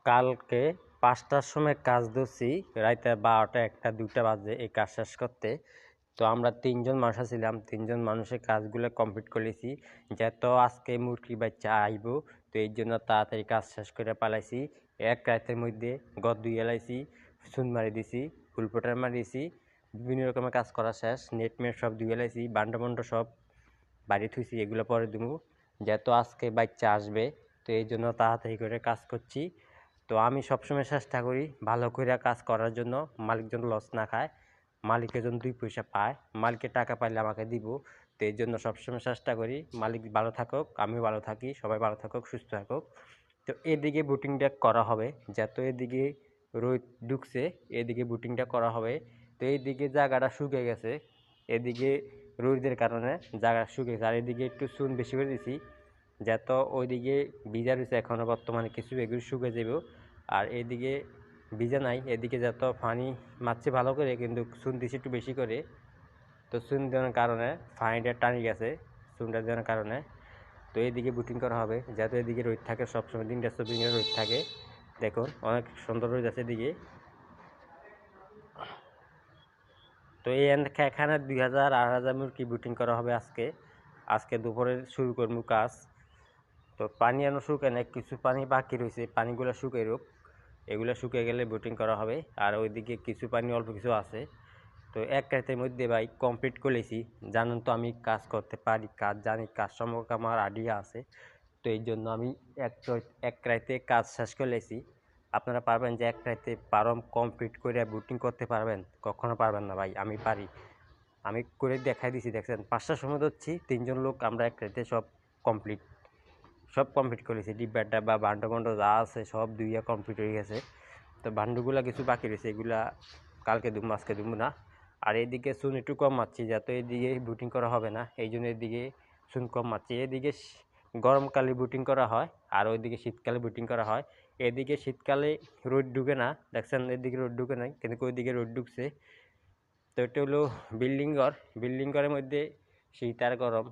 কালকে ৫টার সময় কাজ ধরছি, রাইতে ১২টা ১টা ২টা বাজে এই কাজ শেষ করতে। তো আমরা ৩জন মানুষ ছিলাম, ৩জন মানুষের কাজগুলো কমপ্লিট করেছি। যেহেতু আজকে মুরগি বাচ্চা আইব, তো এই জন্য তাড়াতাড়ি কাজ শেষ করে পালাইছি। এক রাতের মধ্যে ঘর ধুয়ে লাইছি, চুন মারি দিছি, ফুল পোটার মারিয়েছি, বিভিন্ন রকমের কাজ করা শেষ। নেট মেট সব ধুয়ে লাইছি, বান্ডা বন্ড সব বাড়ি থুইছি, এগুলো পরে দিমু। যেহেতু আজকে বাচ্চা আসবে, তো এই জন্য তাড়াতাড়ি করে কাজ করছি। তো আমি সবসময় চেষ্টা করি ভালো করে কাজ করার জন্য, মালিক যেন লস না খায়, মালিকের জন্য 2 পয়সা পায়, মালিকের টাকা পাইলে আমাকে দিব। তো এই জন্য সবসময় চেষ্টা করি মালিক ভালো থাকুক, আমিও ভালো থাকি, সবাই ভালো থাকুক, সুস্থ থাকুক। তো এদিকে বুটিংটা করা হবে, যত এদিকে রোদ ঢুকছে এদিকে বুটিংটা করা হবে। তো এইদিকে জায়গাটা শুকিয়ে গেছে, এদিকে রোদের কারণে জায়গা শুকিয়ে গেছে, আর এদিকে একটু চুন বেশি করে দিছি, যত ওইদিকে ভিজা রয়েছে এখনও বর্তমানে কিছু, এগুলো শুকিয়ে যাব। আর এদিকে ভিজা নাই, এদিকে যত পানি মারছে ভালো করে, কিন্তু চুন দিছি একটু বেশি করে। তো চুন দেওয়ার কারণে পানিটা টানি গেছে, চুনটা দেওয়ার কারণে। তো এইদিকে বুটিং করা হবে, যাতে এদিকে রোদ থাকে সবসময়, 3-4 দিন রোদ থাকে। দেখুন অনেক সুন্দর রোদ আছে এদিকে। তো এই এখানে 2000-8000 মুরগি বুটিং করা হবে আজকে দুপুরে শুরু করবো কাজ। তো পানি আনো শুকায় না, কিছু পানি বাকি রয়েছে, পানিগুলো শুকিয়ে রোক, এগুলো শুকিয়ে গেলে বুটিং করা হবে। আর ওইদিকে কিছু পানি অল্প কিছু আছে। তো এক রাতের মধ্যে ভাই কমপ্লিট করেছি। জানেন তো আমি কাজ করতে পারি, কাজ জানি, কাজ সম্পর্কে আমার আইডিয়া আছে। তো এই জন্য আমি এক রাতে কাজ শেষ করেছি। আপনারা পারবেন যে এক রাতে কমপ্লিট করে বুটিং করতে পারবেন? কখনো পারবেন না ভাই, আমি পারি। আমি করে দেখাই দিছি, দেখছেন 5টার সময় ধরছি, 3জন লোক আমরা এক রাতে সব কমপ্লিট করেছি। ডিব্বা ডাব্বা বান্ডো বান্ডো যা আছে সব ধুইয়া কমপ্লিট হয়ে গেছে। তো বান্ডুগুলা কিছু বাকি রয়েছে, এগুলা কালকে দুমু, আজকে দুমু না। আর এইদিকে চুন একটু কম মারছি, যাতে এইদিকে বুটিং করা হবে না, এই জন্য এদিকে চুন কম মারছি। এদিকে গরমকালে বুটিং করা হয়, আর ওইদিকে শীতকালে বুটিং করা হয়। এদিকে শীতকালে রোদ ঢুকে না, দেখছেন এদিকে রোদ ঢুকে নাই, কিন্তু ওইদিকে রোদ ঢুকছে। তো এটা হলো বিল্ডিং ঘরের মধ্যে শীত আর গরম,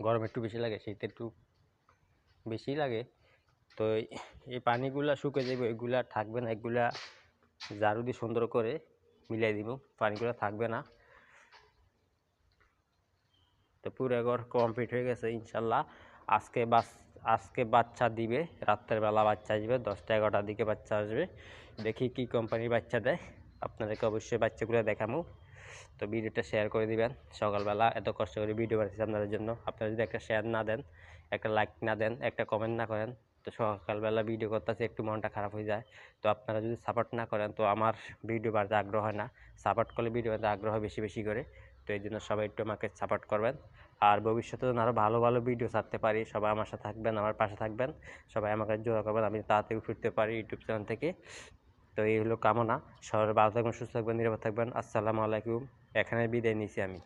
গরম একটু বেশি লাগে, শীত একটু বেশি লাগে। তো এই পানিগুলা শুকিয়ে যাবে, এগুলা থাকবে না, এগুলা ঝাড়ু দিয়ে সুন্দর করে মিলাই দিব, পানিগুলো থাকবে না। তো পুরো ঘর কমপ্লিট হয়ে গেছে ইনশাল্লাহ। আজকে বাচ্চা দিবে, রাত্রের বেলা বাচ্চা আসবে, 10টা-11টার দিকে বাচ্চা আসবে। দেখি কি কোম্পানির বাচ্চা দেয়, আপনাদেরকে অবশ্যই বাচ্চাগুলো দেখাবো। তো ভিডিওটা শেয়ার করে দিবেন। সকালবেলা এত কষ্ট করে ভিডিও বানাচ্ছি আপনাদের জন্য, আপনারা যদি একটা শেয়ার না দেন, একটা লাইক না দেন, একটা কমেন্ট না করেন, তো সকালবেলা ভিডিও করতেছে একটু মনটা খারাপ হয়ে যায়। তো আপনারা যদি সাপোর্ট না করেন, তো আমার ভিডিও বানাতে আগ্রহ হয় না। সাপোর্ট করলে ভিডিও বানাতে আগ্রহ বেশি বেশি করে। তো এই জন্য সবাই একটু আমাকে সাপোর্ট করবেন। আর ভবিষ্যতে যেন আরও ভালো ভালো ভিডিও ছাড়তে পারি, সবাই আমার সাথে থাকবেন, আমার পাশে থাকবেন, সবাই আমাকে জোড়া করবেন, আমি তাড়াতাড়ি ফিরতে পারি ইউটিউব চ্যানেল থেকে। তো এই হলো কামনা। সবাই ভালো থাকবেন, সুস্থ থাকবেন, নিরাপদ থাকবেন। আসসালামু আলাইকুম। এখানে বিদায় নিছি আমি।